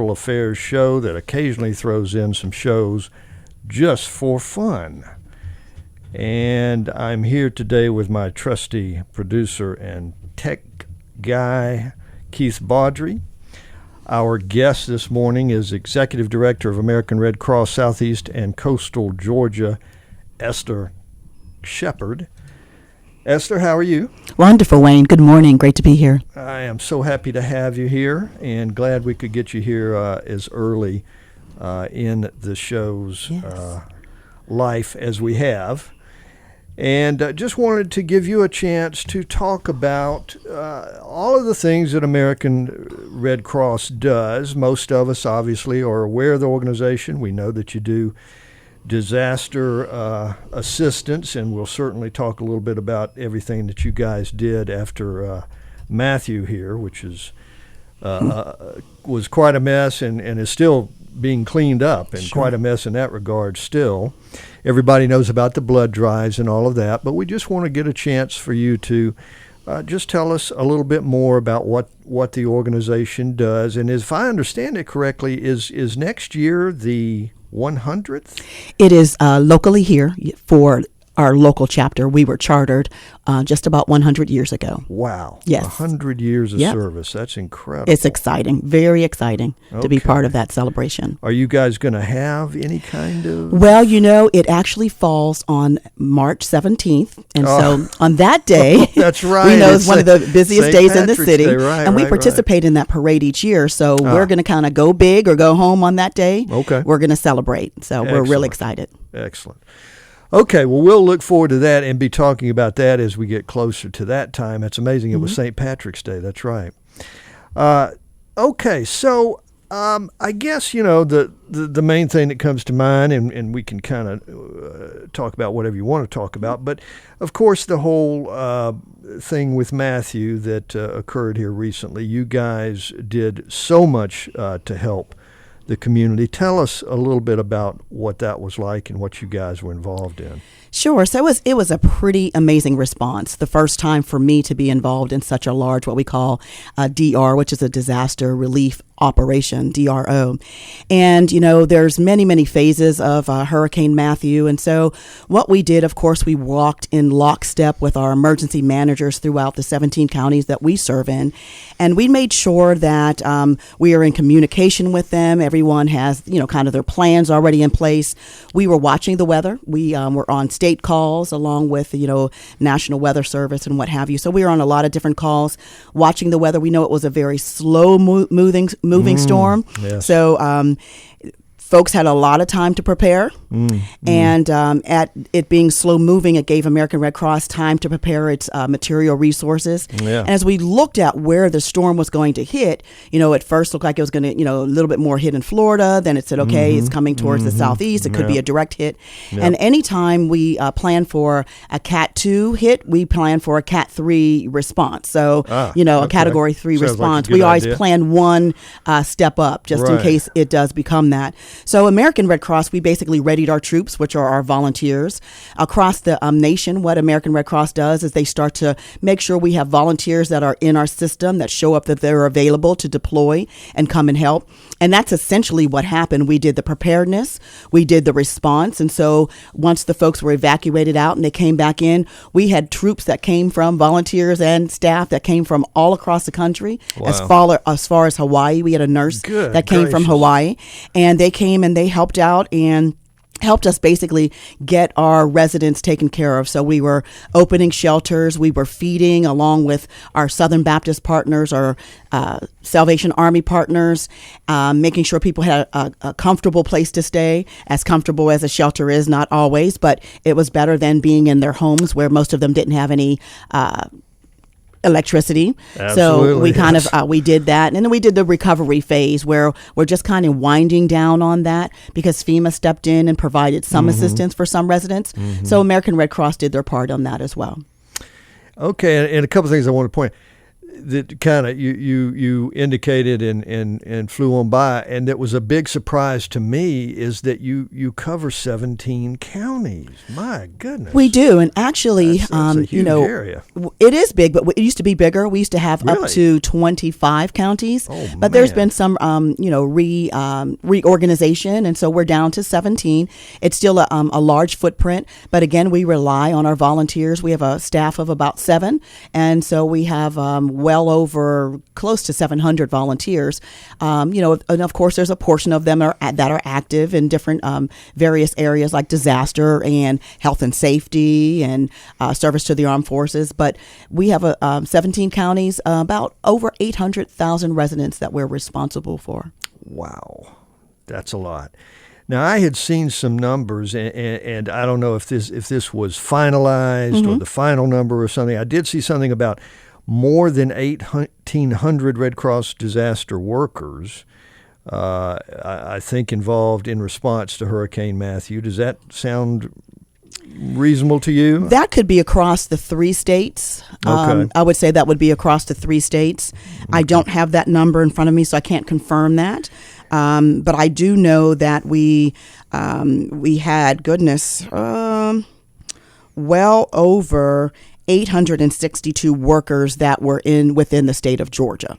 affairs show that occasionally throws in some shows just for fun. And I'm here today with my trusty producer and tech guy, Keith Baudry. Our guest this morning is Executive Director of American Red Cross Southeast and Coastal Georgia, Esther Shepard. Esther, how are you? Wonderful, Wayne. Good morning. Great to be here. I am so happy to have you here and glad we could get you here as early in the show's life as we have. And just wanted to give you a chance to talk about all of the things that American Red Cross does. Most of us obviously are aware of the organization. We know that you do disaster assistance, and we'll certainly talk a little bit about everything that you guys did after Matthew here, which is was quite a mess and is still being cleaned up, and quite a mess in that regard still. Everybody knows about the blood drives and all of that, but we just want to get a chance for you to just tell us a little bit more about what the organization does. And if I understand it correctly, is next year the 100th? It is locally here for our local chapter. We were chartered just about 100 years ago. Wow. Yes. 100 years of service. That's incredible. It's exciting. Very exciting to be part of that celebration. Are you guys going to have any kind of... Well, it actually falls on March 17th. And so on that day, that's right. We know it's one of the busiest days St. in the city. Day, right, and we participate in that parade each year. So we're going to kind of go big or go home on that day. Okay. We're going to celebrate. So we're really excited. Excellent. Okay, well, we'll look forward to that and be talking about that as we get closer to that time. It's amazing. It was St. Patrick's Day. That's right. Okay, so I guess, the main thing that comes to mind, and we can kind of talk about whatever you want to talk about, but, of course, the whole thing with Matthew that occurred here recently, you guys did so much to help the community. Tell us a little bit about what that was like and what you guys were involved in. Sure. So it was a pretty amazing response. The first time for me to be involved in such a large, what we call DR, which is a disaster relief operation, DRO. And, there's many, many phases of Hurricane Matthew. And so what we did, of course, we walked in lockstep with our emergency managers throughout the 17 counties that we serve in. And we made sure that we are in communication with them. Everyone has, kind of their plans already in place. We were watching the weather. We were on state calls along with, National Weather Service and what have you. So we were on a lot of different calls watching the weather. We know it was a very slow moving storm. Yes. So folks had a lot of time to prepare. And at it being slow moving, it gave American Red Cross time to prepare its material resources. Yeah. And as we looked at where the storm was going to hit, at first looked like it was going to, a little bit more hit in Florida. Then it said, okay, it's coming towards the southeast. It could be a direct hit. And anytime we plan for a Cat 2 hit, we plan for a Cat 3 response. So, a Category 3 response. We always plan one step up just in case it does become that. So American Red Cross, we basically readied our troops, which are our volunteers. Across the nation, what American Red Cross does is they start to make sure we have volunteers that are in our system that show up, that they're available to deploy and come and help. And that's essentially what happened. We did the preparedness, we did the response. And so once the folks were evacuated out and they came back in, we had troops that came from volunteers and staff that came from all across the country. Wow. As far as Hawaii. We had a nurse that came from Hawaii, and they came and they helped out and helped us basically get our residents taken care of. So we were opening shelters, we were feeding along with our Southern Baptist partners, our Salvation Army partners, making sure people had a comfortable place to stay, as comfortable as a shelter is, not always, but it was better than being in their homes where most of them didn't have any electricity. Absolutely, so we kind of we did that, and then we did the recovery phase where we're just kind of winding down on that because FEMA stepped in and provided some assistance for some residents. So American Red Cross did their part on that as well. Okay, and a couple of things I want to point. that kind of you indicated and flew on by, and that was a big surprise to me, is that you cover 17 counties. My goodness, we do, and actually, that's a huge area. It is big, but it used to be bigger. We used to have up to 25 counties, but there's been some reorganization, and so we're down to 17. It's still a large footprint, but again, we rely on our volunteers. We have a staff of about 7, and so we have well over close to 700 volunteers. And of course, there's a portion of them that are active in different various areas like disaster and health and safety and service to the armed forces. But we have 17 counties, about over 800,000 residents that we're responsible for. Wow, that's a lot. Now, I had seen some numbers, and I don't know if this was finalized or the final number or something. I did see something about more than 1,800 Red Cross disaster workers, I think, involved in response to Hurricane Matthew. Does that sound reasonable to you? That could be across the 3 states. Okay. I would say that would be across the 3 states. Okay. I don't have that number in front of me, so I can't confirm that. But I do know that we had, well over 862 workers that were within the state of Georgia.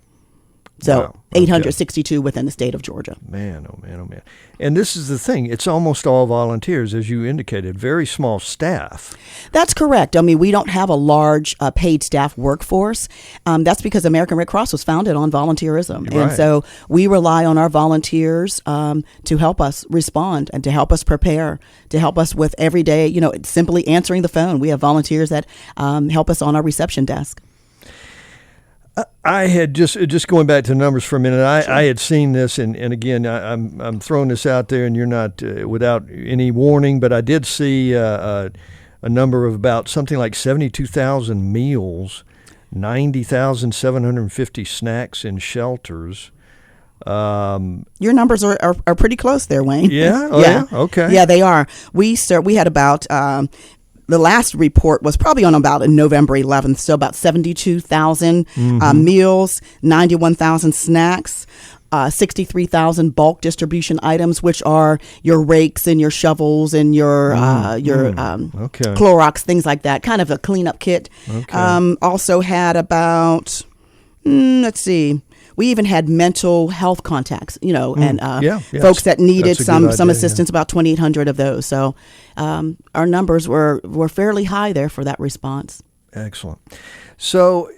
So wow. Okay. 862 within the state of Georgia. Man, oh man, oh man. And this is the thing. It's almost all volunteers, as you indicated, very small staff. That's correct. I mean, we don't have a large paid staff workforce. That's because American Red Cross was founded on volunteerism. Right. And so we rely on our volunteers to help us respond and to help us prepare, to help us with every day, simply answering the phone. We have volunteers that help us on our reception desk. I had just going back to the numbers for a minute. Sure. I had seen this, and again, I'm throwing this out there, and you're not without any warning, but I did see a number of about something like 72,000 meals, 90,750 snacks in shelters. Your numbers are pretty close there, Wayne. Yeah. Oh, yeah. Okay. Yeah, they are. We had about. The last report was probably on about November 11th, so about 72,000 meals, 91,000 snacks, 63,000 bulk distribution items, which are your rakes and your shovels and your Clorox, things like that, kind of a cleanup kit. Okay. Also had about, we even had mental health contacts, and folks that needed some assistance, about 2,800 of those. So our numbers were fairly high there for that response. Excellent. So,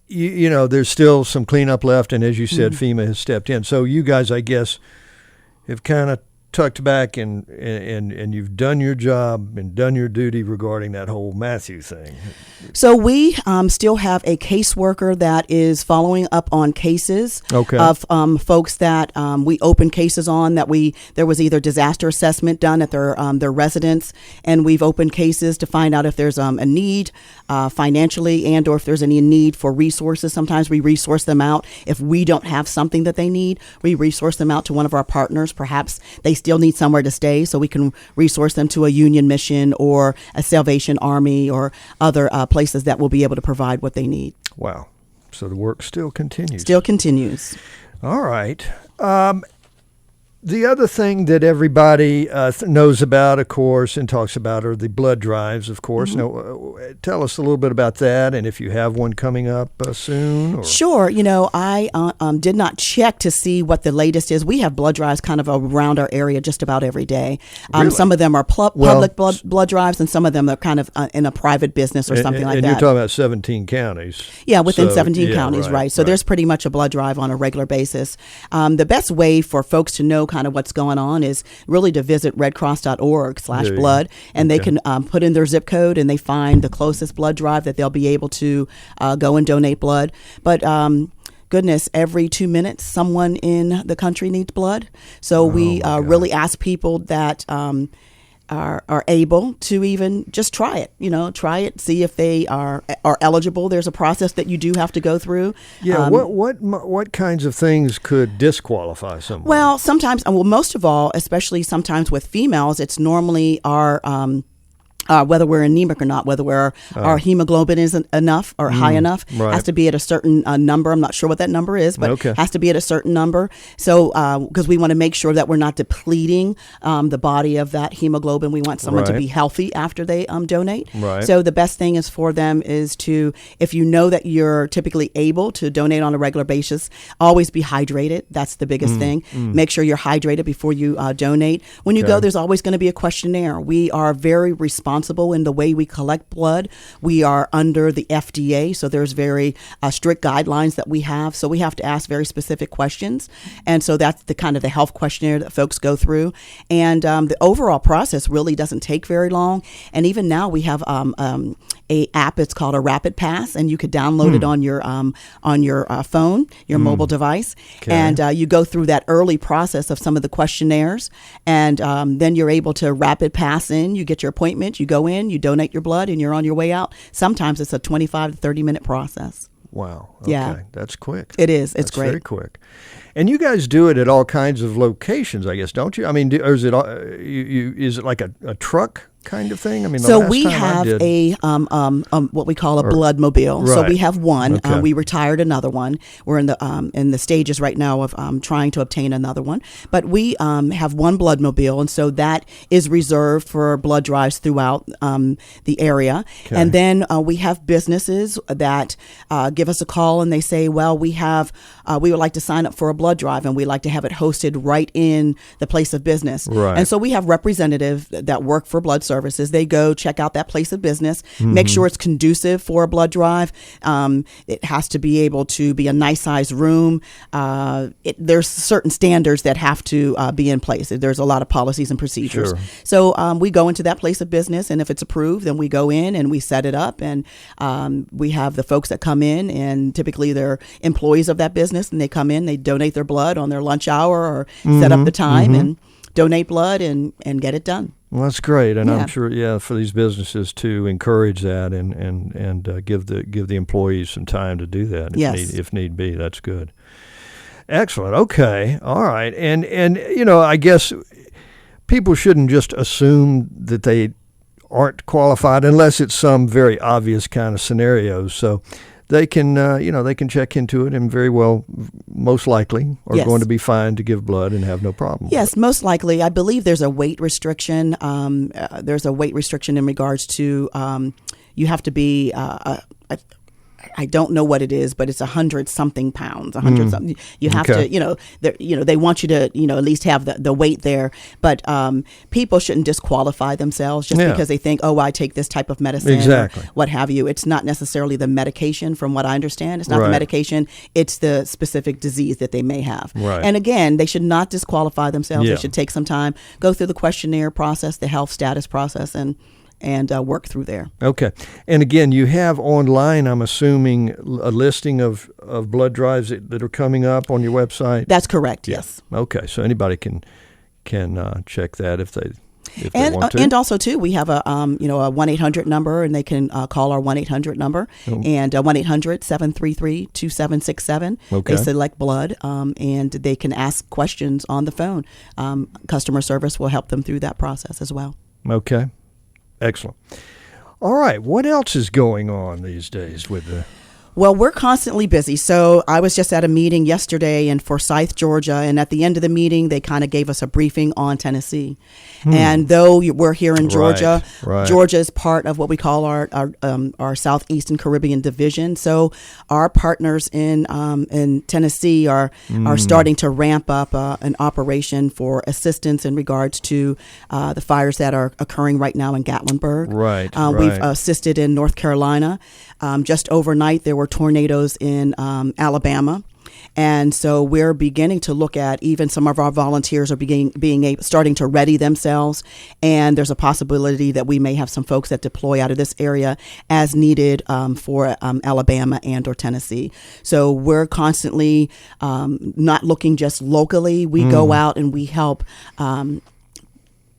there's still some cleanup left, and as you said, FEMA has stepped in. So you guys, I guess, have kind of tucked back and you've done your job and done your duty regarding that whole Matthew thing. So we still have a caseworker that is following up on cases of folks that we opened cases on there was either disaster assessment done at their residence, and we've opened cases to find out if there's a need financially and or if there's any need for resources. Sometimes we resource them out. If we don't have something that they need, we resource them out to one of our partners. Perhaps they still need somewhere to stay, so we can resource them to a union mission or a Salvation Army or other places that will be able to provide what they need. Wow. So the work still continues. Still continues. All right. The other thing that everybody knows about, of course, and talks about are the blood drives, of course. Now, tell us a little bit about that, and if you have one coming up soon. Or. Sure. I did not check to see what the latest is. We have blood drives kind of around our area just about every day. Really? Some of them are public blood drives, and some of them are kind of in a private business or something like that. And you're talking about 17 counties. Yeah, within 17 counties, right. So there's pretty much a blood drive on a regular basis. The best way for folks to know kind of what's going on is really to visit redcross.org/blood, and they can put in their zip code and they find the closest blood drive that they'll be able to go and donate blood. But goodness, every 2 minutes someone in the country needs blood. So we really ask people that are able to even just try it, see if they are eligible. There's a process that you do have to go through. Yeah. What kinds of things could disqualify someone? Well, sometimes, most of all, especially sometimes with females, it's normally our whether we're anemic or not, whether our hemoglobin isn't enough or high enough, has to be at a certain number. I'm not sure what that number is, but has to be at a certain number. So, because we want to make sure that we're not depleting the body of that hemoglobin. We want someone to be healthy after they donate. Right. So the best thing is for them is to, if you know that you're typically able to donate on a regular basis, always be hydrated. That's the biggest thing. Make sure you're hydrated before you donate. When you go, there's always going to be a questionnaire. We are very responsible in the way we collect blood. We are under the FDA, so there's very strict guidelines that we have. So we have to ask very specific questions, and so that's the kind of the health questionnaire that folks go through. And the overall process really doesn't take very long. And even now we have a app. It's called a Rapid Pass, and you could download it on your phone, your mobile device, and you go through that early process of some of the questionnaires, and then you're able to rapid pass in. You get your appointment. You go in, you donate your blood, and you're on your way out. Sometimes it's a 25 to 30-minute process. Wow. Okay. Yeah. That's quick. It is. It's That's great. Very quick. And you guys do it at all kinds of locations, I guess, don't you? I mean, or is it is it like a truck kind of thing? I mean, so we have a what we call a blood mobile. So we have one. Okay. We retired another one. We're in the stages right now of trying to obtain another one. But we have one blood mobile, and so that is reserved for blood drives throughout the area. Okay. And then we have businesses that give us a call and they say, well, we would like to sign up for a blood drive, and we'd like to have it hosted right in the place of business. Right. And so we have representatives that work for blood services. They go check out that place of business, make sure it's conducive for a blood drive. It has to be able to be a nice sized room. There's certain standards that have to be in place. There's a lot of policies and procedures. Sure. So we go into that place of business, and if it's approved, then we go in and we set it up, and we have the folks that come in, and typically they're employees of that business, and they come in, they donate their blood on their lunch hour or set up the time and donate blood and get it done. Well, that's great, and I'm sure, for these businesses to encourage that and give the employees some time to do that if need be. That's good. Excellent. Okay. All right. And I guess people shouldn't just assume that they aren't qualified unless it's some very obvious kind of scenario. So they can they can check into it and very well, most likely, are going to be fine to give blood and have no problem. Yes, most likely. I believe there's a weight restriction. There's a weight restriction in regards to you have to be. I don't know what it is, but it's 100-something pounds. 100-something. You have to, they want you to, at least have the weight there. But people shouldn't disqualify themselves just because they think, I take this type of medicine, exactly, or what have you. It's not necessarily the medication, from what I understand. It's not the medication. It's the specific disease that they may have. Right. And again, they should not disqualify themselves. They should take some time, go through the questionnaire process, the health status process, and work through there. Okay. And again, you have online, I'm assuming, a listing of blood drives that are coming up on your website? That's correct, yes. Okay, so anybody can check that if they want to. And also, too, we have a 1-800 number, and they can call our 1-800 number, and 1-800-733-2767. Okay. They select blood, and they can ask questions on the phone. Customer service will help them through that process as well. Okay. Excellent. All right. What else is going on these days with the... Well, we're constantly busy. So I was just at a meeting yesterday in Forsyth, Georgia, and at the end of the meeting, they kind of gave us a briefing on Tennessee. And though we're here in Georgia, Georgia is part of what we call our Southeastern Caribbean division. So our partners in Tennessee are starting to ramp up an operation for assistance in regards to the fires that are occurring right now in Gatlinburg. We've assisted in North Carolina. Just overnight, there were tornadoes in Alabama. And so we're beginning to look at, even some of our volunteers are starting to ready themselves. And there's a possibility that we may have some folks that deploy out of this area as needed for Alabama and or Tennessee. So we're constantly not looking just locally. We go out and we help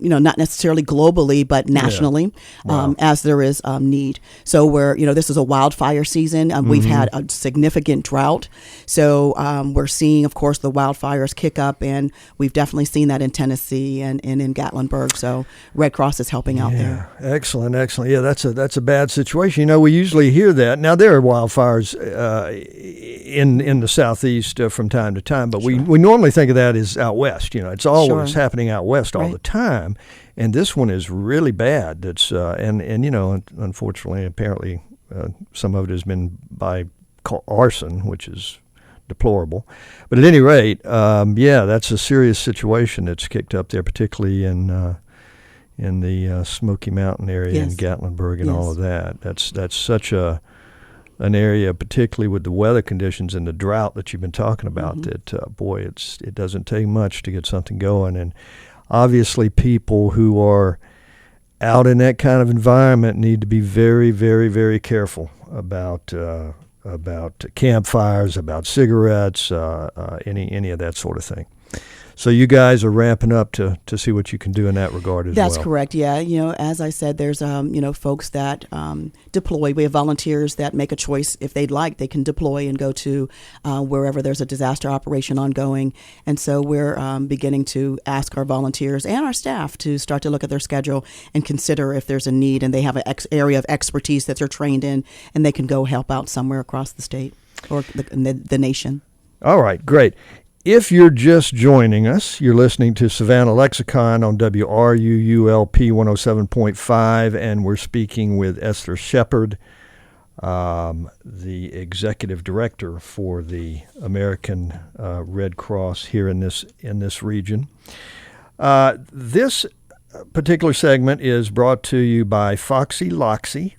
not necessarily globally, but nationally, as there is need. So this is a wildfire season. We've had a significant drought. So we're seeing, of course, the wildfires kick up, and we've definitely seen that in Tennessee and in Gatlinburg. So Red Cross is helping out there. Excellent. Yeah, that's a bad situation. We usually hear that. Now, there are wildfires in the southeast from time to time, but we normally think of that as out west. It's always happening out west all the time, and this one is really bad. It's and unfortunately, apparently, some of it has been by arson, which is deplorable. But at any rate, that's a serious situation that's kicked up there, particularly in the Smoky Mountain area in Gatlinburg and all of that. That's such an area, particularly with the weather conditions and the drought that you've been talking about, that it doesn't take much to get something going. And obviously, people who are out in that kind of environment need to be very, very, very careful about campfires, about cigarettes, any of that sort of thing. So you guys are ramping up to see what you can do in that regard as well. That's correct. Yeah. As I said, there's folks that deploy. We have volunteers that make a choice. If they'd like, they can deploy and go to wherever there's a disaster operation ongoing. And so we're beginning to ask our volunteers and our staff to start to look at their schedule and consider if there's a need, and they have an area of expertise that they're trained in, and they can go help out somewhere across the state or the nation. All right, great. If you're just joining us, you're listening to Savannah Lexicon on WRUULP 107.5, and we're speaking with Esther Shepard, the executive director for the American Red Cross here in this region. This particular segment is brought to you by Foxy Loxy.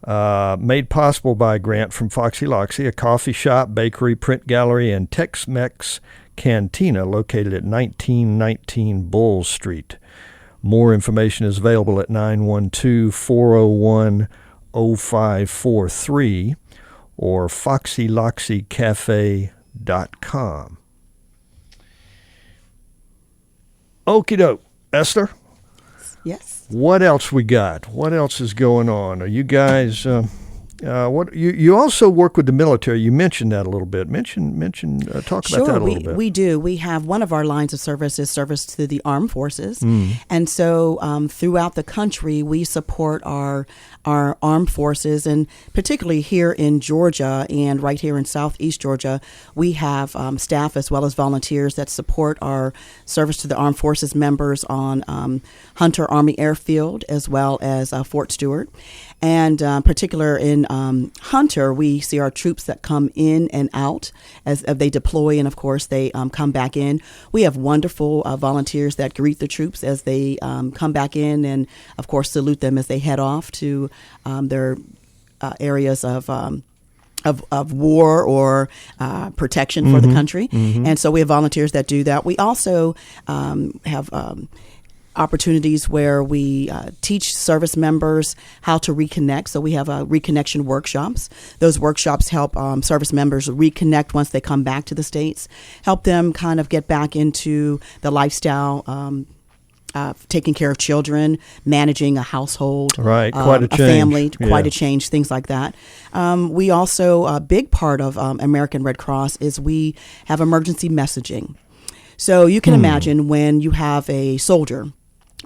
Made possible by a grant from Foxy Loxy, a coffee shop, bakery, print gallery, and Tex-Mex cantina located at 1919 Bull Street. More information is available at 912-401-0543 or foxyloxycafe.com. Okie doke. Esther? Yes. What else we got? What else is going on? Are you guys? What you also work with the military? You mentioned that a little bit. Talk about that a little bit. We do. We have one of our lines of service is service to the armed forces, and so throughout the country we support our armed forces, and particularly here in Georgia and right here in Southeast Georgia, we have staff as well as volunteers that support our service to the armed forces members on Hunter Army Airfield as well as Fort Stewart. And particular in Hunter, we see our troops that come in and out as they deploy, and of course they come back in. We have wonderful volunteers that greet the troops as they come back in, and of course salute them as they head off to their areas of war or protection for the country. And so we have volunteers that do that. We also have opportunities where we teach service members how to reconnect. So we have reconnection workshops. Those workshops help service members reconnect once they come back to the States, help them kind of get back into the lifestyle, taking care of children, managing a household, right? Quite a change. Family, quite a change, things like that. We also, a big part of American Red Cross is we have emergency messaging. So you can imagine when you have a soldier,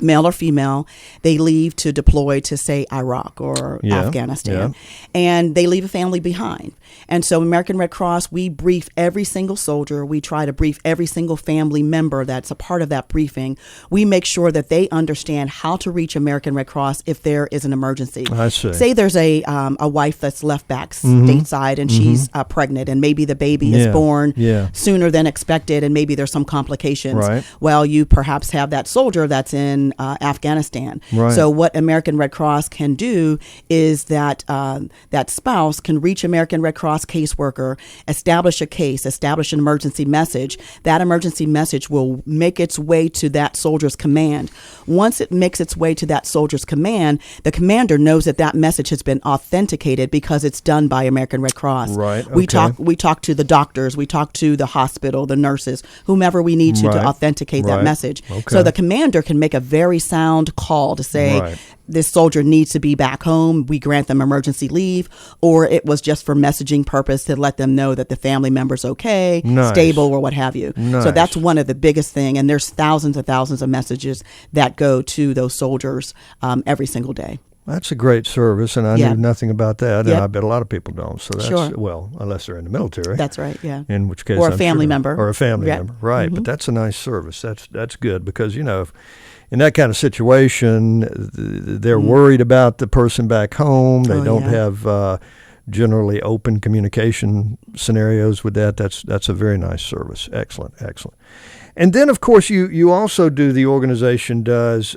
male or female, they leave to deploy to, say, Iraq or Afghanistan, and they leave a family behind. And so American Red Cross, we brief every single soldier. We try to brief every single family member that's a part of that briefing. We make sure that they understand how to reach American Red Cross if there is an emergency. I see. Say there's a wife that's left back stateside and she's pregnant, and maybe the baby is born sooner than expected, and maybe there's some complications. Right. Well, you perhaps have that soldier that's in Afghanistan. Right. So what American Red Cross can do is that that spouse can reach American Red Cross caseworker, establish a case, establish an emergency message. That emergency message will make its way to that soldier's command. Once it makes its way to that soldier's command, the commander knows that that message has been authenticated because it's done by American Red Cross. Right. Okay. We talk to the doctors, we talk to the hospital, the nurses, whomever we need to authenticate that message. Okay. So the commander can make a very sound call to say, Right. this soldier needs to be back home. We grant them emergency leave, or it was just for messaging purpose to let them know that the family member's okay, Nice. stable, or what have you. Nice. So that's one of the biggest thing. And there's thousands and thousands of messages that go to those soldiers every single day. That's a great service, and I Yeah. knew nothing about that, and Yep. I bet a lot of people don't. So that's, Sure. well, unless they're in the military. That's right. Yeah. In which case, Or a I'm family sure- member. or a family Yeah. member, right? But that's a nice service. That's good because if in that kind of situation, they're worried about the person back home. They Oh, don't yeah. have generally open communication scenarios with that. That's a very nice service. Excellent, excellent. And then, of course, you also the organization does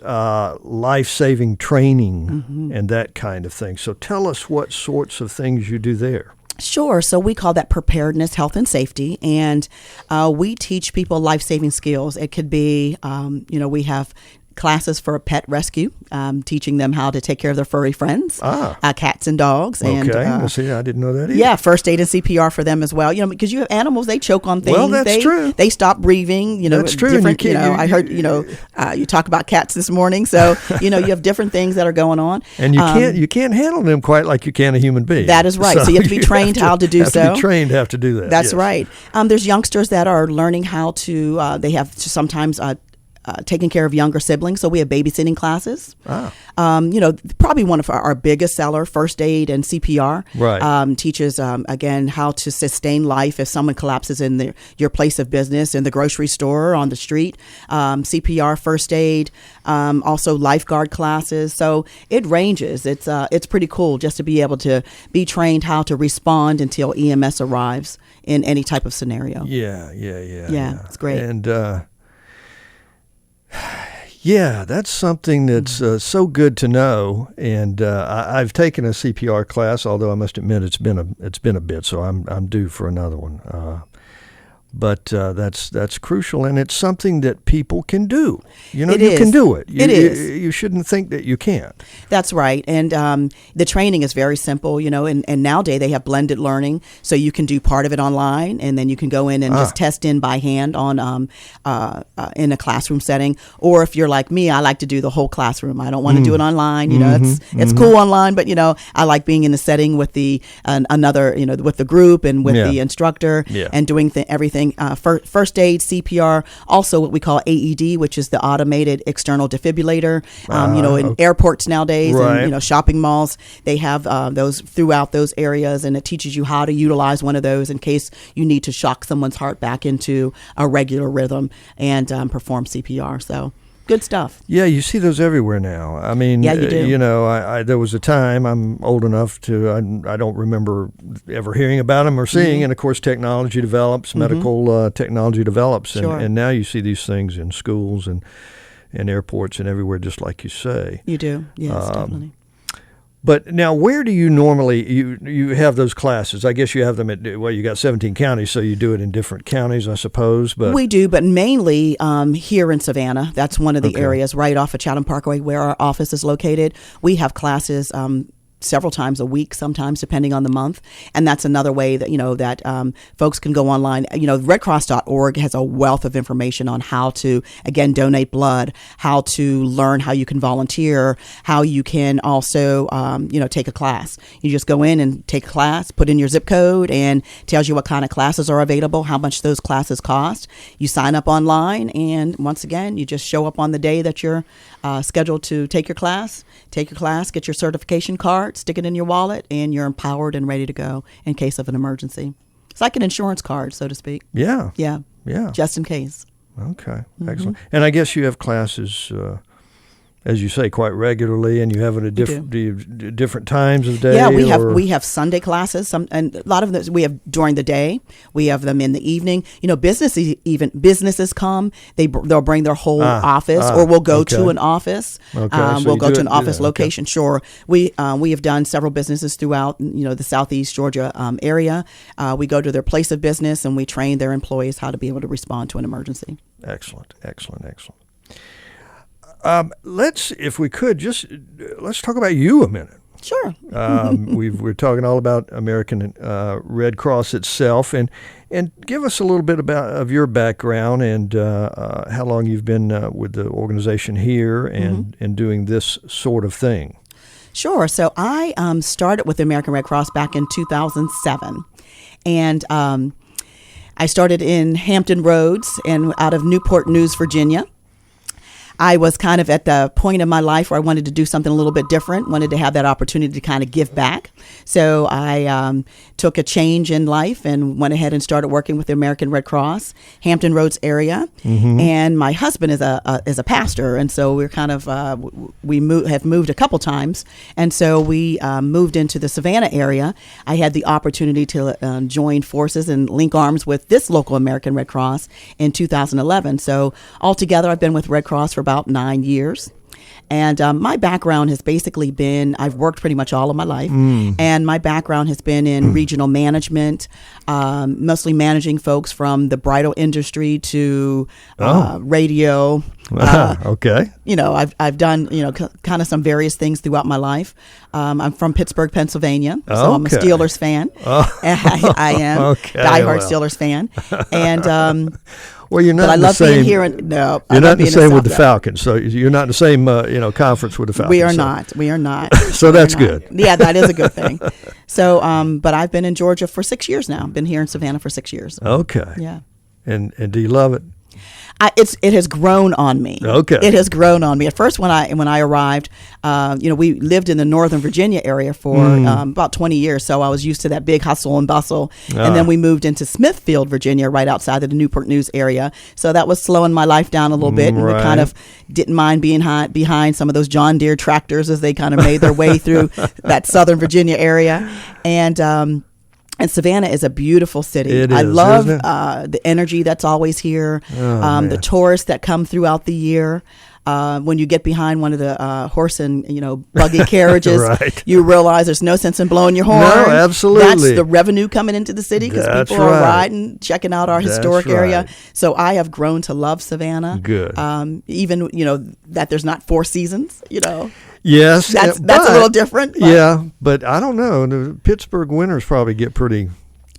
life-saving training and that kind of thing. So tell us what sorts of things you do there. Sure. So we call that preparedness, health, and safety. And we teach people life-saving skills. It could be, we have classes for pet rescue, teaching them how to take care of their furry friends, cats and dogs. And, Okay. Well, see, I didn't know that either. Yeah, first aid and CPR for them as well. Because you have animals, they choke on things. Well, that's true. They stop breathing. That's true. Different, And I heard, you talk about cats this morning. So, you have different things that are going on. And you can't handle them quite like you can a human being. That is right. So you have to be trained how to do have so. To be trained how to do that. That's yes. right. There's youngsters that are learning how to. They have sometimes. Taking care of younger siblings, so we have babysitting classes. Probably one of our biggest seller, first aid and CPR. Right. Teaches again how to sustain life if someone collapses in your place of business, in the grocery store, or on the street. CPR, first aid, also lifeguard classes. So it ranges. It's pretty cool just to be able to be trained how to respond until EMS arrives in any type of scenario. Yeah. Yeah, it's great. And yeah, that's something that's so good to know. And I've taken a CPR class, although I must admit it's been a bit, so I'm due for another one. But that's crucial, and it's something that people can do. You can do it. It is. You shouldn't think that you can't. That's right. And the training is very simple, and nowadays they have blended learning. So you can do part of it online, and then you can go in and just test in by hand on in a classroom setting. Or if you're like me, I like to do the whole classroom. I don't want to do it online. It's cool online, but I like being in the setting with the with the group and with the instructor and doing everything. First aid, CPR, also what we call AED, which is the automated external defibrillator. In airports nowadays, right. and shopping malls, they have those throughout those areas, and it teaches you how to utilize one of those in case you need to shock someone's heart back into a regular rhythm and perform CPR. So. Good stuff. Yeah, you see those everywhere now. I mean, yeah, you do. There was a time, I'm old enough to, I don't remember ever hearing about them or seeing, and of course technology develops, medical technology develops, Sure. and now you see these things in schools and airports and everywhere, just like you say. You do, yes, definitely. But now, where do you normally, you have those classes? I guess you have them you got 17 counties, so you do it in different counties, I suppose. But we do, but mainly here in Savannah. That's one of the areas right off of Chatham Parkway where our office is located. We have classes several times a week, sometimes depending on the month. And that's another way that, that folks can go online. redcross.org has a wealth of information on how to, again, donate blood, how to learn how you can volunteer, how you can also, take a class. You just go in and take a class, put in your zip code, and tells you what kind of classes are available, how much those classes cost. You sign up online, and once again, you just show up on the day that you're scheduled to take your class, get your certification card, stick it in your wallet, and you're empowered and ready to go in case of an emergency. It's like an insurance card, so to speak. Yeah. Yeah. Yeah. Just in case. Okay. Excellent. And I guess you have classes, as you say, quite regularly, and you have it at different times of day. Yeah, we have Sunday classes. And a lot of them we have during the day. We have them in the evening. Businesses come. They'll bring their whole office, or we'll go to an office. Okay, so we'll go to an office that. location. Okay. Sure, we have done several businesses throughout the Southeast Georgia area. We go to their place of business and we train their employees how to be able to respond to an emergency. Excellent. If we could, let's talk about you a minute. Sure. We're talking all about American Red Cross itself, and give us a little bit of your background and how long you've been with the organization here and doing this sort of thing. Sure. So I started with the American Red Cross back in 2007, and I started in Hampton Roads and out of Newport News, Virginia. I was kind of at the point in my life where I wanted to do something a little bit different, wanted to have that opportunity to kind of give back. So I took a change in life and went ahead and started working with the American Red Cross, Hampton Roads area. And my husband is a pastor, and so we're kind of have moved a couple times, and so we moved into the Savannah area. I had the opportunity to join forces and link arms with this local American Red Cross in 2011. So altogether, I've been with Red Cross for about 9 years. And my background has basically been, I've worked pretty much all of my life, and my background has been in regional management, mostly managing folks from the bridal industry to radio. Okay. I've done, kind of some various things throughout my life. I'm from Pittsburgh, Pennsylvania, so I'm a Steelers fan. I am diehard Steelers fan. And well, you're not. But I love being here. You're not in the same with the Falcons, so you're not in the same conference with the Falcons. We are not. We are not. So that's good. Yeah, that is a good thing. So, but I've been in Georgia for 6 years now. Been here in Savannah for 6 years. Okay. Yeah. And do you love it? It has grown on me. Okay. It has grown on me. At first, when I arrived, we lived in the Northern Virginia area for about 20 years, so I was used to that big hustle and bustle. And then we moved into Smithfield, Virginia, right outside of the Newport News area. So that was slowing my life down a little bit, and we kind of didn't mind being behind some of those John Deere tractors as they kind of made their way through that Southern Virginia area. And Savannah is a beautiful city. I love the energy that's always here, the tourists that come throughout the year. When you get behind one of the horse and buggy carriages, you realize there's no sense in blowing your horn. No, absolutely. That's the revenue coming into the city because people are riding, checking out our historic area. So I have grown to love Savannah. Good. Even that there's not 4 seasons. Yes, that's a little different. Yeah, but I don't know. The Pittsburgh winters probably get pretty.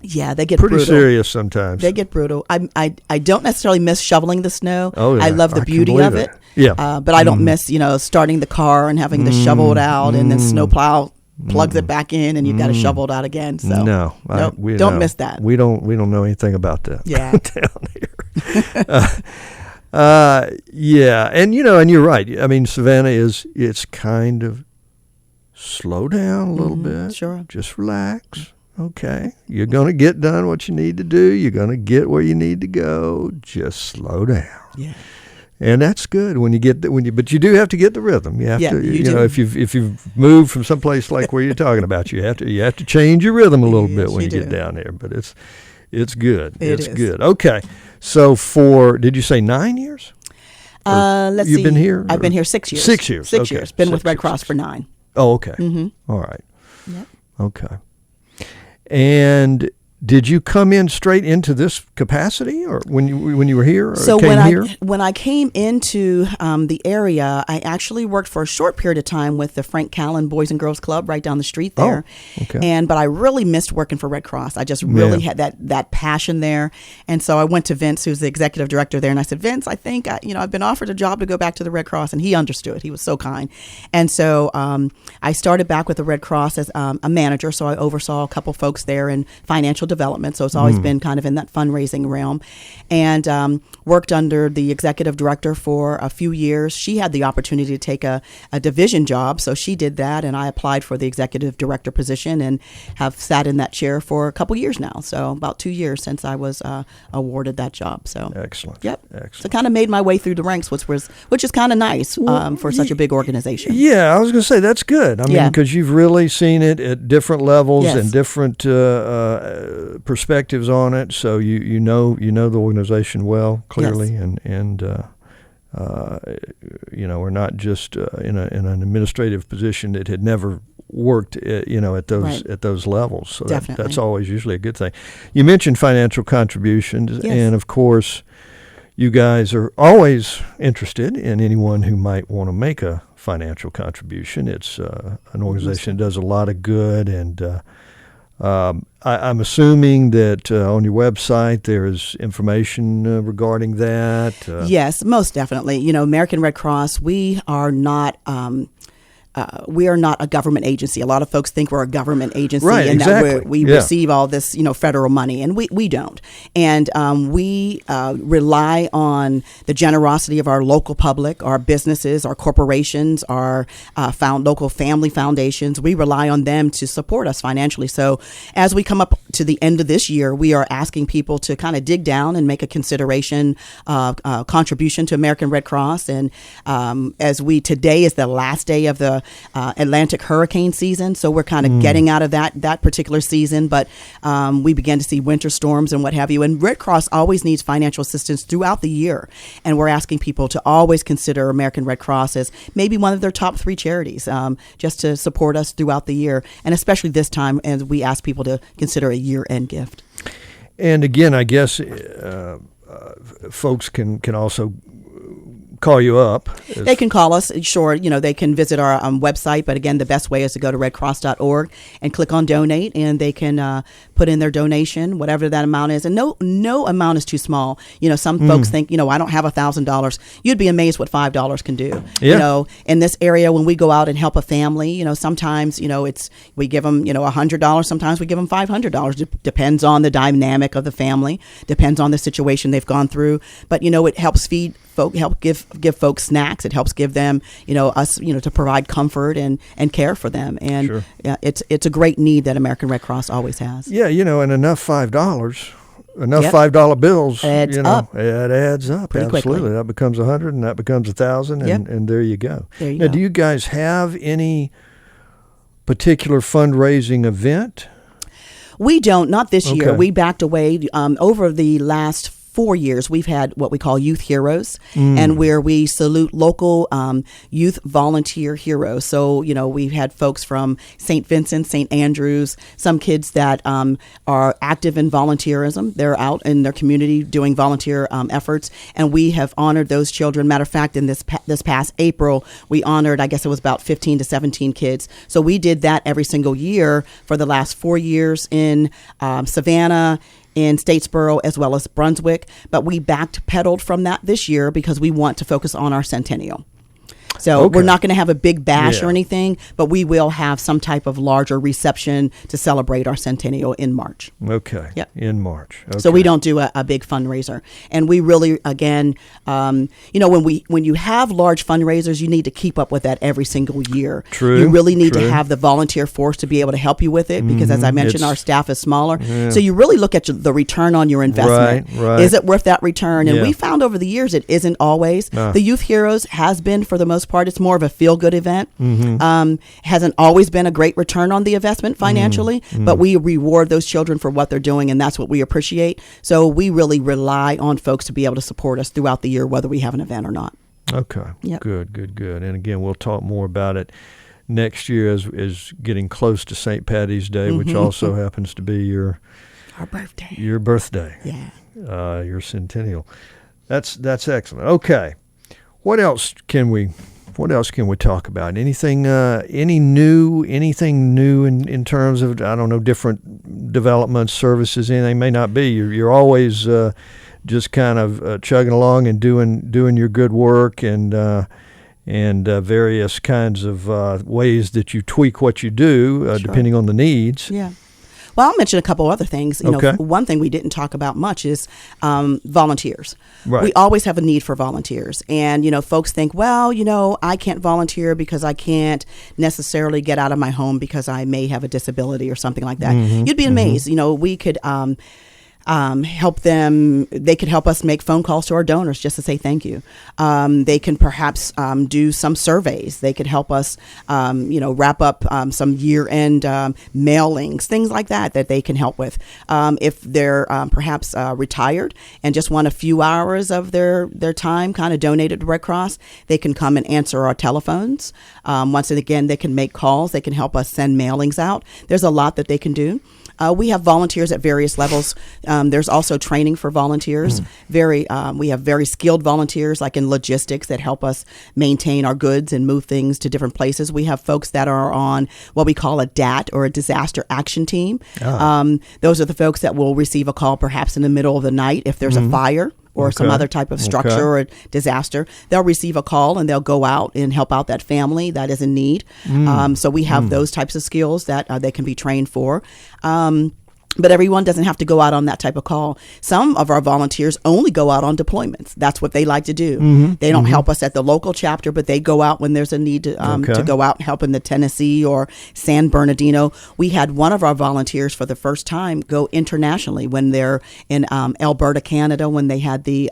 Yeah, they get pretty brutal. serious sometimes. They get brutal. I don't necessarily miss shoveling the snow. Oh, yeah. I love the beauty of it. Yeah, but I don't miss starting the car and having to shovel it out and then snowplow plugs it back in and you've got to shovel it out again. So we don't miss that. We don't know anything about that. Yeah, down here. Yeah, and you're right. I mean, Savannah it's kind of slow down a little bit. Sure. Just relax. Okay. You're going to get done what you need to do. You're going to get where you need to go. Just slow down. Yeah. And that's good but you do have to get the rhythm. You have to, you do. if you've moved from someplace like where you're talking about, you have to change your rhythm a little bit when you get down there. But it's good. It's good. Okay. So did you say 9 years? Let's see. You've been here? I've been here 6 years. 6 years. 6 years. Been with Red Cross for 9. Oh, okay. All right. Yep. Okay. And did you come in straight into this capacity, or when you were here? Or so here? when I came into the area, I actually worked for a short period of time with the Frank Callan Boys and Girls Club right down the street there. Oh, okay. But I really missed working for Red Cross. I just really had that passion there, and so I went to Vince, who's the executive director there, and I said, Vince, I think I've been offered a job to go back to the Red Cross, and he understood. He was so kind, and so I started back with the Red Cross as a manager. So I oversaw a couple folks there in financial development. So it's always been kind of in that fundraising realm, and worked under the executive director for a few years. She had the opportunity to take a division job, so she did that, and I applied for the executive director position and have sat in that chair for a couple years now. So about 2 years since I was awarded that job. So excellent. Yep. Excellent. So kind of made my way through the ranks, which is kind of nice for such a big organization. Yeah, I was going to say that's good. I mean, because you've really seen it at different levels and different perspectives on it, so you know the organization well, clearly, and we're not just in an administrative position that had never worked at those levels. So that's always usually a good thing. You mentioned financial contributions, and of course, you guys are always interested in anyone who might want to make a financial contribution. It's an organization that does a lot of good, and I'm assuming that on your website there is information regarding that. Yes, most definitely. You know, American Red Cross, we are not a government agency. A lot of folks think we're a government agency, right, and exactly. that we receive all this, federal money, and we don't. And we rely on the generosity of our local public, our businesses, our corporations, our local family foundations. We rely on them to support us financially. So as we come up to the end of this year, we are asking people to kind of dig down and make a consideration contribution to American Red Cross. And today is the last day of the Atlantic hurricane season, so we're kind of getting out of that particular season, but we began to see winter storms and what have you, and Red Cross always needs financial assistance throughout the year, and we're asking people to always consider American Red Cross as maybe one of their top 3 charities, just to support us throughout the year, and especially this time as we ask people to consider a year-end gift. And again, I guess folks can also call you up. They can call us, sure. They can visit our website, but again, the best way is to go to redcross.org and click on donate, and they can put in their donation, whatever that amount is. And no amount is too small. Some folks think, I don't have $1,000. You'd be amazed what $5 can do. Yeah. In this area, when we go out and help a family, sometimes, we give them, $100. Sometimes we give them $500. Depends on the dynamic of the family, depends on the situation they've gone through. But, it helps give folks snacks. It helps give them, us, to provide comfort and care for them. And sure. It's a great need that American Red Cross always has. Yeah, and enough $5 bills, adds up. It adds up. Pretty Absolutely. quickly. That becomes 100, and that becomes 1,000, and there you go. There you now, go. do you guys have any particular fundraising event? We don't, not this year. Okay. We backed away over the last 4 years. We've had what we call Youth Heroes, and where we salute local youth volunteer heroes. So, we've had folks from St. Vincent, St. Andrews, some kids that are active in volunteerism. They're out in their community doing volunteer efforts, and we have honored those children. Matter of fact, in this past April, we honored, I guess it was about 15 to 17 kids. So we did that every single year for the last 4 years in Savannah, in Statesboro, as well as Brunswick, but we backpedaled from that this year because we want to focus on our centennial. So we're not going to have a big bash or anything, but we will have some type of larger reception to celebrate our centennial in March. Okay. Yep. In March. Okay. So we don't do a big fundraiser. And we really, again, when you have large fundraisers, you need to keep up with that every single year. True. You really need to have the volunteer force to be able to help you with it because, as I mentioned, our staff is smaller. Yeah. So you really look at the return on your investment. Right. Is it worth that return? And we found over the years it isn't always. The Youth Heroes has been, for the most part, it's more of a feel-good event. Hasn't always been a great return on the investment financially, but we reward those children for what they're doing, and that's what we appreciate. So we really rely on folks to be able to support us throughout the year, whether we have an event or not. Okay. Yep. Good. And again, we'll talk more about it next year as getting close to St. Patty's Day, which also happens to be our birthday. Your birthday. Yeah. Your centennial. That's excellent. Okay. What else can we talk about? Anything new in terms of, I don't know, different developments, services, anything? May not be. You're always just kind of chugging along and doing your good work and various kinds of ways that you tweak what you do depending on the needs. Yeah. Well, I'll mention a couple other things. One thing we didn't talk about much is volunteers. Right. We always have a need for volunteers. And, folks think, well, I can't volunteer because I can't necessarily get out of my home because I may have a disability or something like that. You'd be amazed. We could help them. They could help us make phone calls to our donors just to say thank you. They can perhaps do some surveys. They could help us, wrap up some year-end mailings, things like that they can help with. If they're perhaps retired and just want a few hours of their time kind of donated to Red Cross, they can come and answer our telephones. Once again, they can make calls. They can help us send mailings out. There's a lot that they can do. We have volunteers at various levels. There's also training for volunteers. We have very skilled volunteers, like in logistics, that help us maintain our goods and move things to different places. We have folks that are on what we call a DAT, or a disaster action team. Those are the folks that will receive a call perhaps in the middle of the night if there's a fire or some other type of structure or a disaster. They'll receive a call and they'll go out and help out that family that is in need. So we have those types of skills that they can be trained for. But everyone doesn't have to go out on that type of call. Some of our volunteers only go out on deployments. That's what they like to do. They don't help us at the local chapter, but they go out when there's a need to go out and help in the Tennessee or San Bernardino. We had one of our volunteers for the first time go internationally when they're in Alberta, Canada, when they had the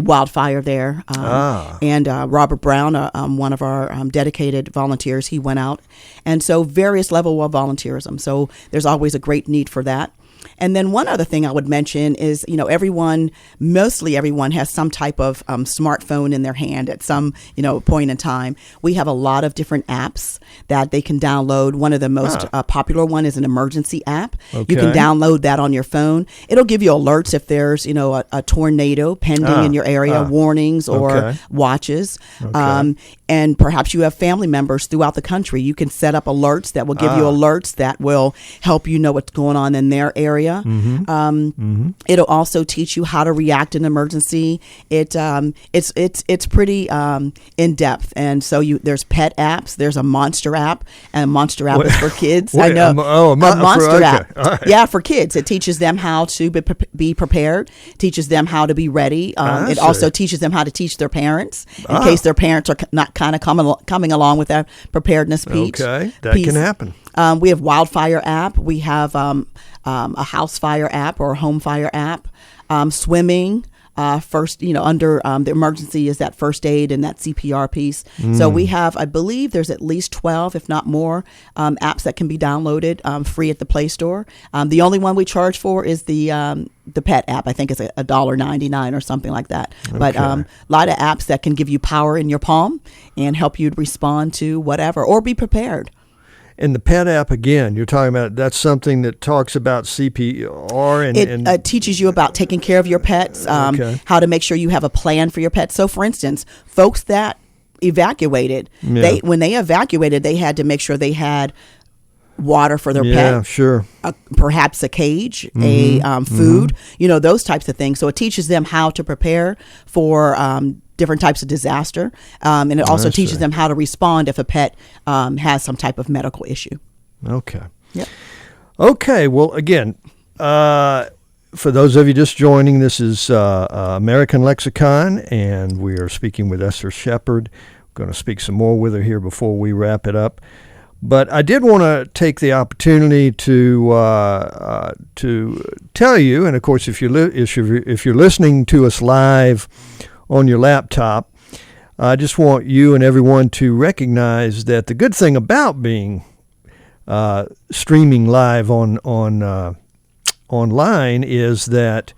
wildfire there. And Robert Brown, one of our dedicated volunteers, he went out. And so various level of volunteerism. So there's always a great need for that. And then one other thing I would mention is, mostly everyone has some type of smartphone in their hand at some, point in time. We have a lot of different apps that they can download. One of the most popular one is an emergency app. You can download that on your phone. It'll give you alerts if there's, a tornado pending in your area, warnings or watches. And perhaps you have family members throughout the country. You can set up alerts that will give you alerts that will help you know what's going on in their area. It'll also teach you how to react in an emergency. It's pretty in depth, and so there's pet apps. There's a monster app, and a monster app is for kids. I know. A monster app. Right. Yeah, for kids. It teaches them how to be prepared. Teaches them how to be ready. It also teaches them how to teach their parents in case their parents are not kind of coming along with that preparedness piece. Okay, that can happen. We have wildfire app. We have a house fire app or a home fire app. Swimming. First, under the emergency is that first aid and that CPR piece. So we have, I believe there's at least 12, if not more, apps that can be downloaded free at the Play Store. The only one we charge for is the pet app. I think it's $1.99 or something like that. But a lot of apps that can give you power in your palm and help you respond to whatever or be prepared. And the pet app, again, you're talking about, that's something that talks about CPR and it teaches you about taking care of your pets, how to make sure you have a plan for your pets. So, for instance, folks that evacuated, when they evacuated, they had to make sure they had water for their pet. Yeah, sure. Perhaps a cage, food, those types of things. So it teaches them how to prepare for different types of disaster. And it also teaches them how to respond if a pet has some type of medical issue. Okay. Yep. Okay. Well, again, for those of you just joining, this is American Lexicon, and we are speaking with Esther Shepard. We're going to speak some more with her here before we wrap it up. But I did want to take the opportunity to tell you, and of course, if you're listening to us live on your laptop, I just want you and everyone to recognize that the good thing about being streaming live online is that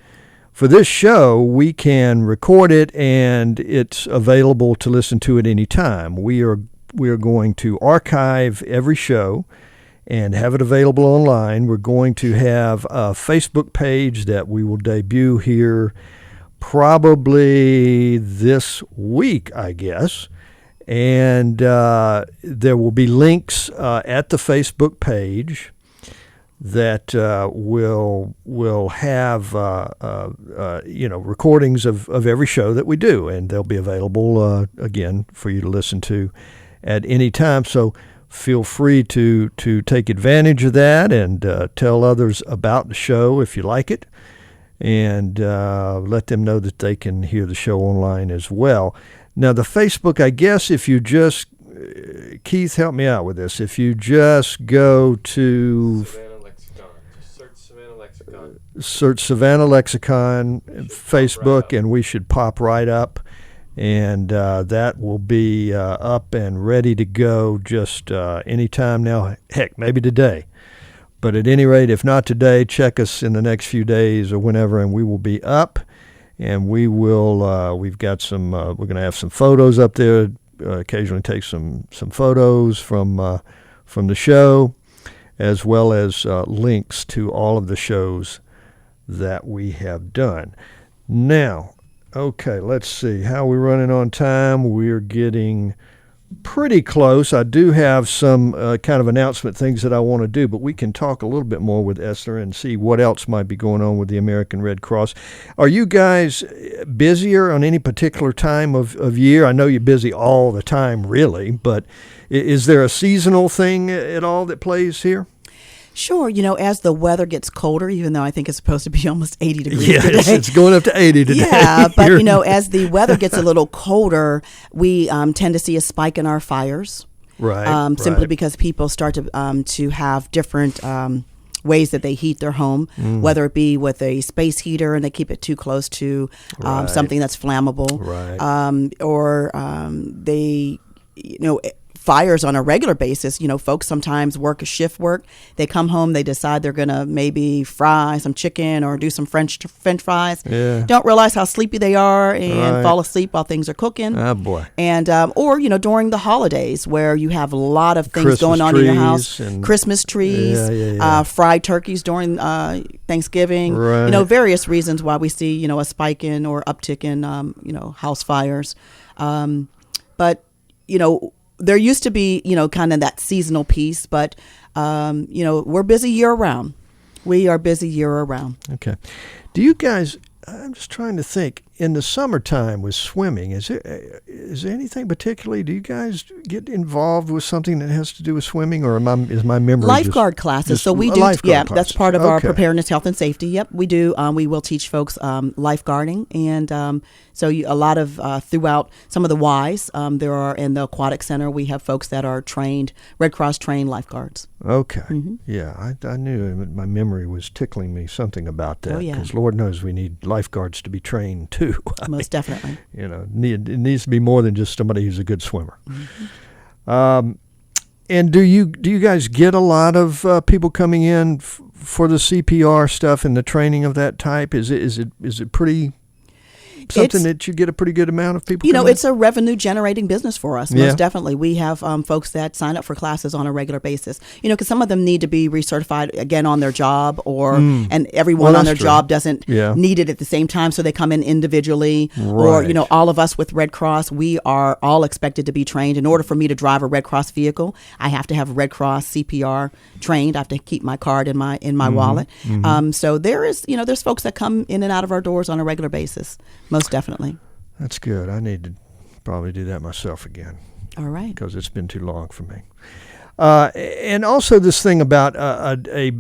for this show, we can record it and it's available to listen to at any time. We are going to archive every show and have it available online. We're going to have a Facebook page that we will debut here probably this week, I guess. And there will be links at the Facebook page that will have recordings of every show that we do, and they'll be available again for you to listen to at any time. So feel free to take advantage of that and tell others about the show if you like it, and let them know that they can hear the show online as well. Now, the Facebook, I guess if you just, Keith, help me out with this. If you just go to Savannah Lexicon, just search Savannah Lexicon. Search Savannah Lexicon, Facebook, and we should pop right up. And that will be up and ready to go just any time now. Heck, maybe today. But at any rate, if not today, check us in the next few days or whenever, and we will be up. And we will. We've got some. We're going to have some photos up there. Occasionally, take some photos from the show, as well as links to all of the shows that we have done. Now, okay, let's see. How are we running on time? We're getting pretty close. I do have some kind of announcement things that I want to do, but we can talk a little bit more with Esther and see what else might be going on with the American Red Cross. Are you guys busier on any particular time of year? I know you're busy all the time, really, but is there a seasonal thing at all that plays here? Sure. As the weather gets colder, even though I think it's supposed to be almost 80 degrees today. Yes, it's going up to 80 today. Yeah, but, as the weather gets a little colder, we tend to see a spike in our fires. Right. Simply because people start to have different ways that they heat their home, whether it be with a space heater and they keep it too close to something that's flammable. Right. Or they, fires on a regular basis. Folks sometimes work a shift work. They come home, they decide they're going to maybe fry some chicken or do some French fries. Yeah. Don't realize how sleepy they are and fall asleep while things are cooking. Oh, boy. And, or, during the holidays where you have a lot of things Christmas going on in your house. and Christmas trees, fried turkeys during Thanksgiving. Right. Various reasons why we see, a spike in or uptick in, house fires. But, there used to be, kind of that seasonal piece, but, we're busy year round. We are busy year around. Okay. Do you guys, I'm just trying to think, in the summertime with swimming, is there anything particularly, do you guys get involved with something that has to do with swimming, or is my memory lifeguard classes? So we do, that's part of our preparedness, health, and safety. Yep, we do. We will teach folks lifeguarding, and so a lot of throughout some of the Ys, there are in the aquatic center, we have folks that are trained, Red Cross trained lifeguards. Okay. Yeah, I knew my memory was tickling me something about that. Oh, yeah. Because Lord knows we need lifeguards to be trained too. Most definitely. It needs to be more than just somebody who's a good swimmer. And do you guys get a lot of people coming in for the CPR stuff and the training of that type? Is it pretty something that you get a pretty good amount of people coming it's a revenue generating business for us. Most definitely. We have folks that sign up for classes on a regular basis, because some of them need to be recertified again on their job, or and everyone on their job doesn't need it at the same time, so they come in individually. Or all of us with Red Cross, we are all expected to be trained. In order for me to drive a Red Cross vehicle, I have to have Red Cross CPR trained. I have to keep my card in my wallet. So there's folks that come in and out of our doors on a regular basis. Most definitely. That's good. I need to probably do that myself again. All right. Because it's been too long for me. And also this thing about a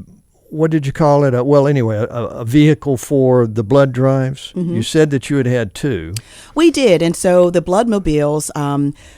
what did you call it? A vehicle for the blood drives. You said that you had two. We did. And so the blood mobiles,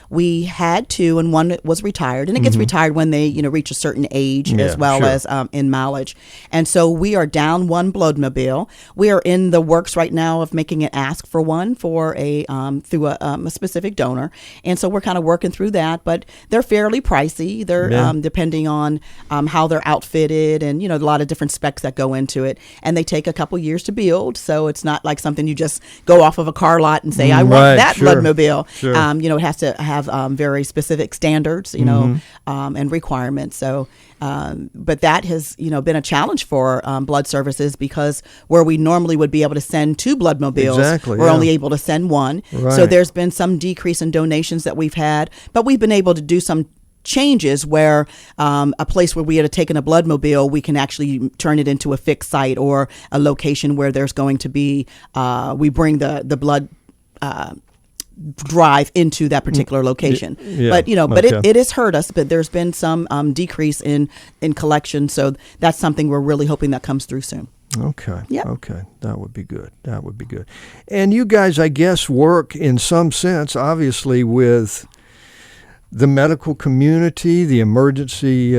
we had two, and one was retired. And it gets retired when they, reach a certain age, as well as in mileage. And so we are down one blood mobile. We are in the works right now of making an ask for one for through a specific donor. And so we're kind of working through that. But they're fairly pricey. They're depending on how they're outfitted, and, a lot of different specs that go into it, and they take a couple years to build, so it's not like something you just go off of a car lot and say, I want that blood mobile. It has to have very specific standards, and requirements. So but that has been a challenge for blood services, because where we normally would be able to send two blood mobiles, we're only able to send one. So there's been some decrease in donations that we've had, but we've been able to do some changes where a place where we had taken a blood mobile, we can actually turn it into a fixed site, or a location where there's going to be, we bring the blood drive into that particular location. But it has hurt us, but there's been some decrease in collection, so that's something we're really hoping that comes through soon. Okay. Yep. Okay. That would be good. And you guys, I guess, work in some sense, obviously, with the medical community, the emergency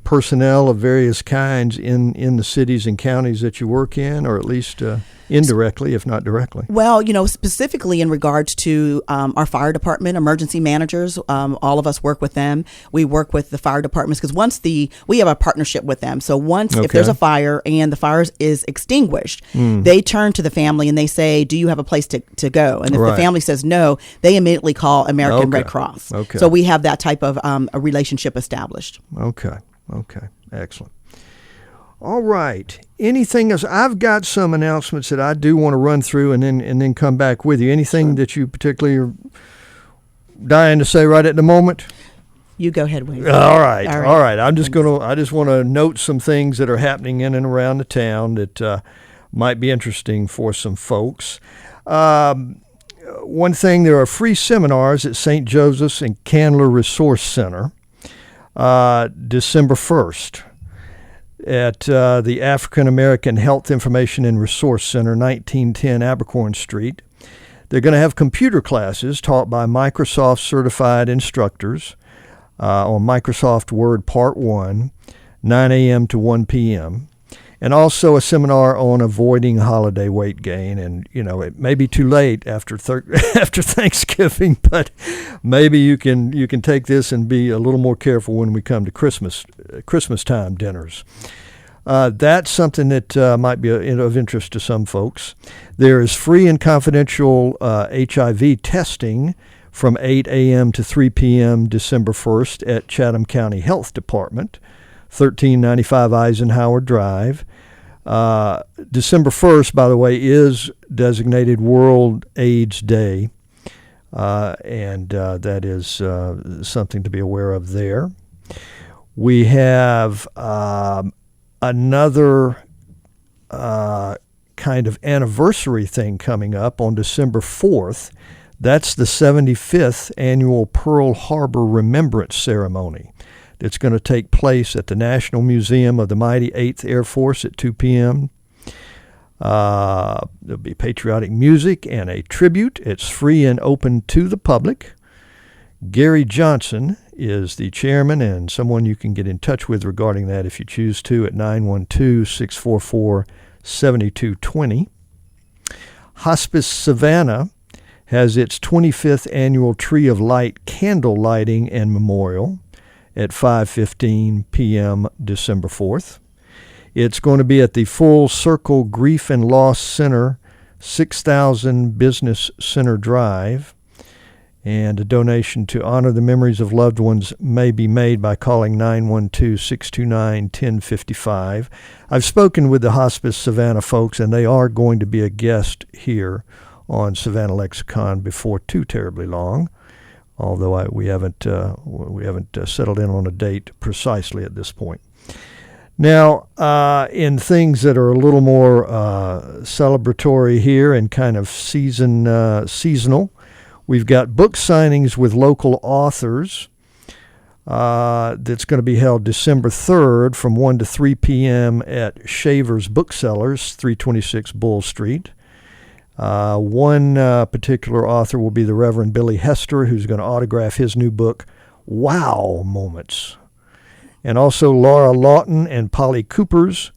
personnel of various kinds in the cities and counties that you work in, or at least indirectly, if not directly. Well, specifically in regards to our fire department, emergency managers, all of us work with them. We work with the fire departments, because we have a partnership with them. So if there's a fire and the fire is extinguished, they turn to the family and they say, do you have a place to go? And if the family says no, they immediately call American Red Cross. So we have that type of a relationship established. Okay. Okay. Excellent. All right. Anything else? I've got some announcements that I do want to run through and then come back with you. Anything that you particularly are dying to say right at the moment? You go ahead, Wayne. All right. I just want to note some things that are happening in and around the town that might be interesting for some folks. One thing, there are free seminars at St. Joseph's and Candler Resource Center December 1st at the African American Health Information and Resource Center, 1910 Abercorn Street. They're going to have computer classes taught by Microsoft certified instructors on Microsoft Word Part 1, 9 a.m. to 1 p.m., and also a seminar on avoiding holiday weight gain. And, it may be too late after after Thanksgiving, but maybe you can take this and be a little more careful when we come to Christmas time dinners. That's something that might be of interest to some folks. There is free and confidential HIV testing from 8 a.m. to 3 p.m. December 1st at Chatham County Health Department, 1395 Eisenhower Drive. December 1st, by the way, is designated World AIDS Day, and that is something to be aware of there. We have another kind of anniversary thing coming up on December 4th. That's the 75th annual Pearl Harbor Remembrance Ceremony. It's going to take place at the National Museum of the Mighty 8th Air Force at 2 p.m. There'll be patriotic music and a tribute. It's free and open to the public. Gary Johnson is the chairman and someone you can get in touch with regarding that if you choose to at 912-644-7220. Hospice Savannah has its 25th annual Tree of Light candle lighting and memorial at 5:15 p.m. December 4th. It's going to be at the Full Circle Grief and Loss Center, 6000 Business Center Drive. And a donation to honor the memories of loved ones may be made by calling 912-629-1055. I've spoken with the Hospice Savannah folks, and they are going to be a guest here on Savannah Lexicon before too terribly long, although we haven't settled in on a date precisely at this point. Now, in things that are a little more celebratory here and kind of seasonal, we've got book signings with local authors that's going to be held December 3rd from 1 to 3 p.m. at Shaver's Booksellers, 326 Bull Street. One particular author will be the Reverend Billy Hester, who's going to autograph his new book, Wow Moments. And also Laura Lawton and Polly Cooper's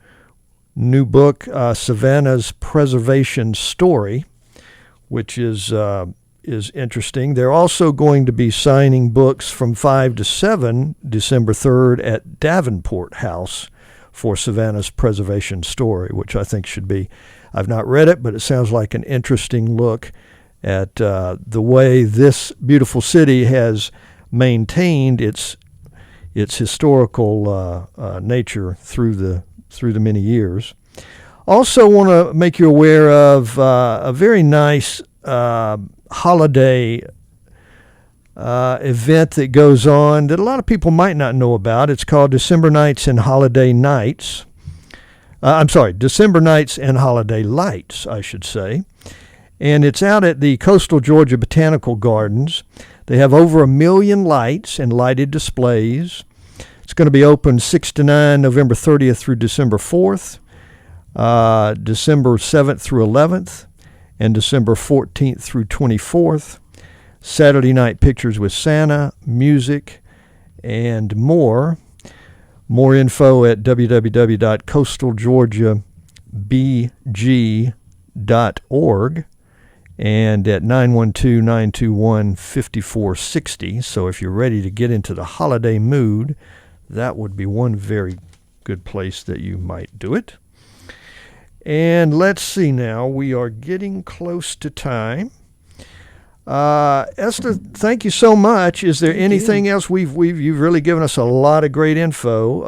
new book, Savannah's Preservation Story, which is interesting. They're also going to be signing books from 5 to 7 December 3rd at Davenport House for Savannah's Preservation Story, which I think should be, I've not read it, but it sounds like an interesting look at the way this beautiful city has maintained its historical nature through the many years. Also want to make you aware of a very nice holiday event that goes on that a lot of people might not know about. It's called December Nights and Holiday Nights. December Nights and Holiday Lights, I should say. And it's out at the Coastal Georgia Botanical Gardens. They have over 1 million lights and lighted displays. It's going to be open 6 to 9 November 30th through December 4th, December 7th through 11th, and December 14th through 24th. Saturday night pictures with Santa, music, and more. More info at www.coastalgeorgiabg.org and at 912-921-5460. So if you're ready to get into the holiday mood, that would be one very good place that you might do it. And let's see now, we are getting close to time. Esther, thank you so much. Is there anything else? You've really given us a lot of great info.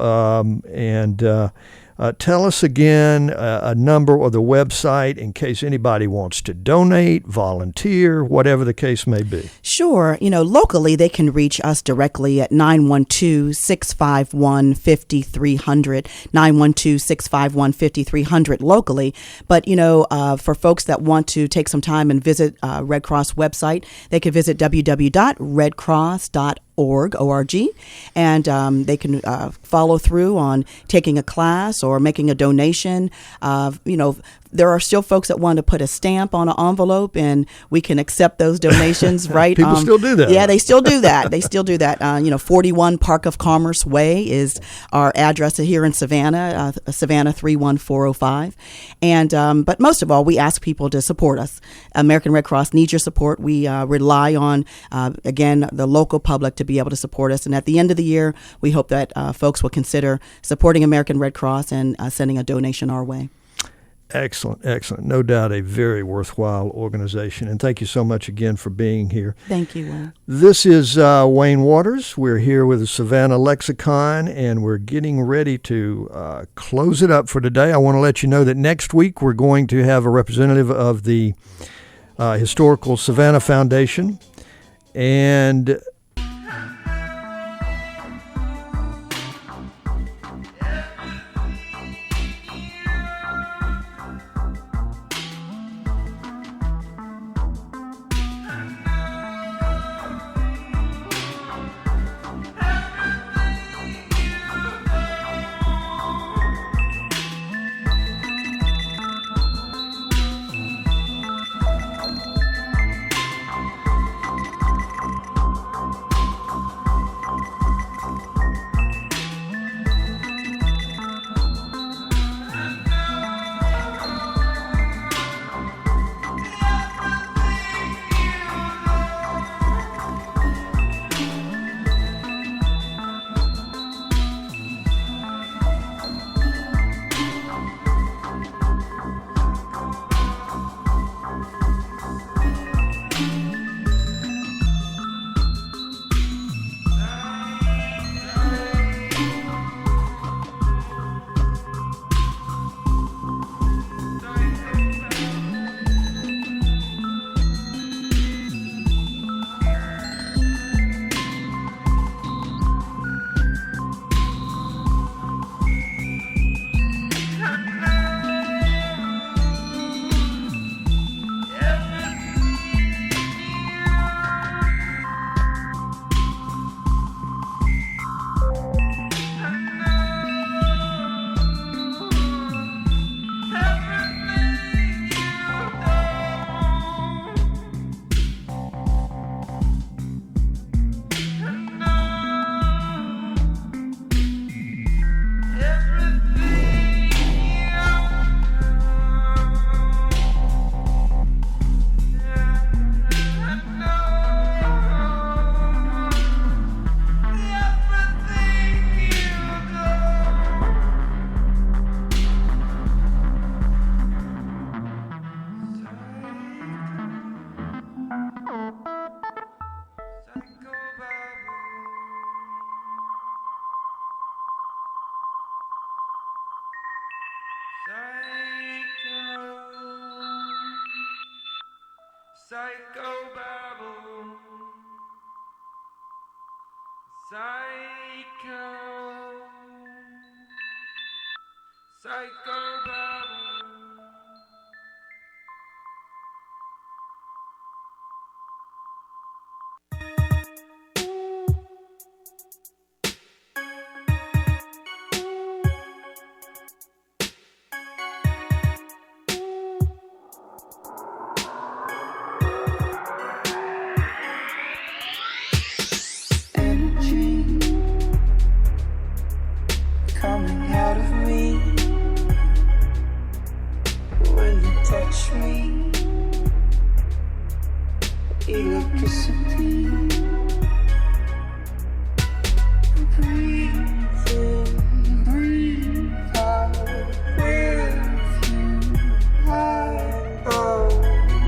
Tell us again a number or the website in case anybody wants to donate, volunteer, whatever the case may be. Sure. Locally, they can reach us directly at 912-651-5300, 912-651-5300 locally. But, for folks that want to take some time and visit Red Cross website, they can visit www.redcross.org, and they can follow through on taking a class or making a donation. There are still folks that want to put a stamp on an envelope, and we can accept those donations, right? People still do that. Yeah, they still do that. 41 Park of Commerce Way is our address here in Savannah, Savannah 31405. And but most of all, we ask people to support us. American Red Cross needs your support. We rely on, again, the local public to be able to support us. And at the end of the year, we hope that folks will consider supporting American Red Cross and sending a donation our way. Excellent, excellent. No doubt a very worthwhile organization. And thank you so much again for being here. Thank you, Wayne. This is Wayne Waters. We're here with the Savannah Lexicon, and we're getting ready to close it up for today. I want to let you know that next week we're going to have a representative of the Historical Savannah Foundation. And Psychobabble, psychobabble. Coming out of me when you touch me, electricity, breathe in, breathe out with you, high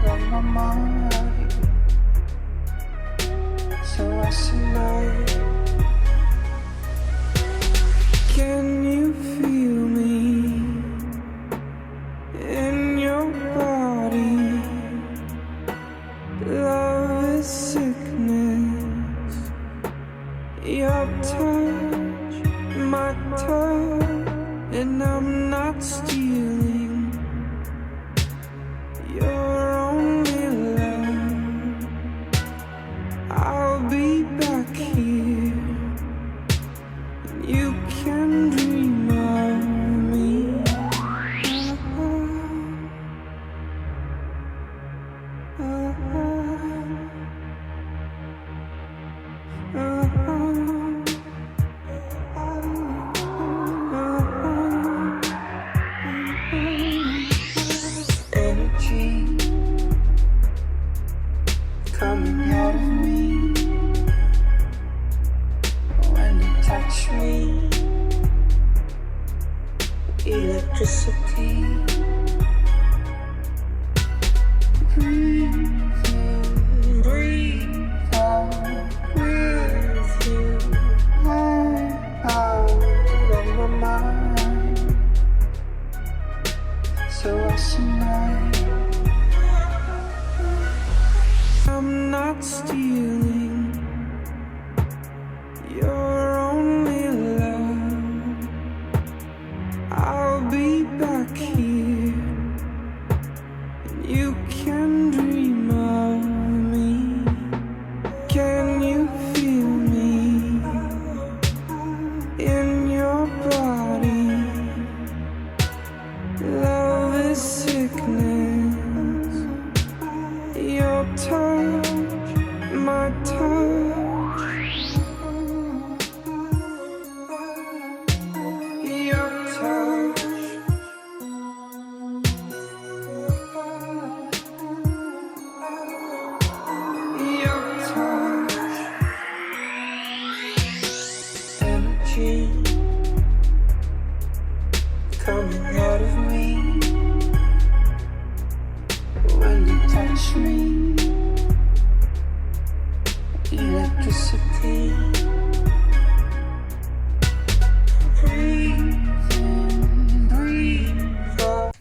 on my mind. out of me when you touch me. Electricity. Breathe in, breathe out with you. I'm out of my mind, so I surmise I'm not stealing your only love. I'll be back here, and you can dream of me. Can you feel me in your body? Love is sickness. Your touch, my touch. Your touch. Your touch. Energy coming out of me when you touch me. Electricity. Breathe in, breathe out.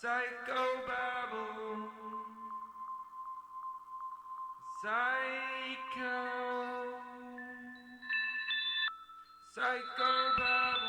Psychobabble. Psycho. Psychobabble.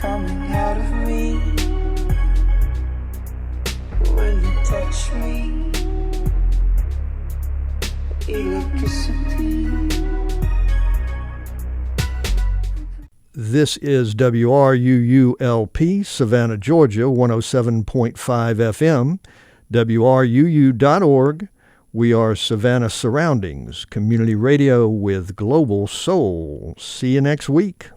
Coming out of me when you touch me. Electricity. This is WRUULP, Savannah, Georgia, 107.5 FM, WRUU.org. We are Savannah Surroundings, community radio with global soul. See you next week.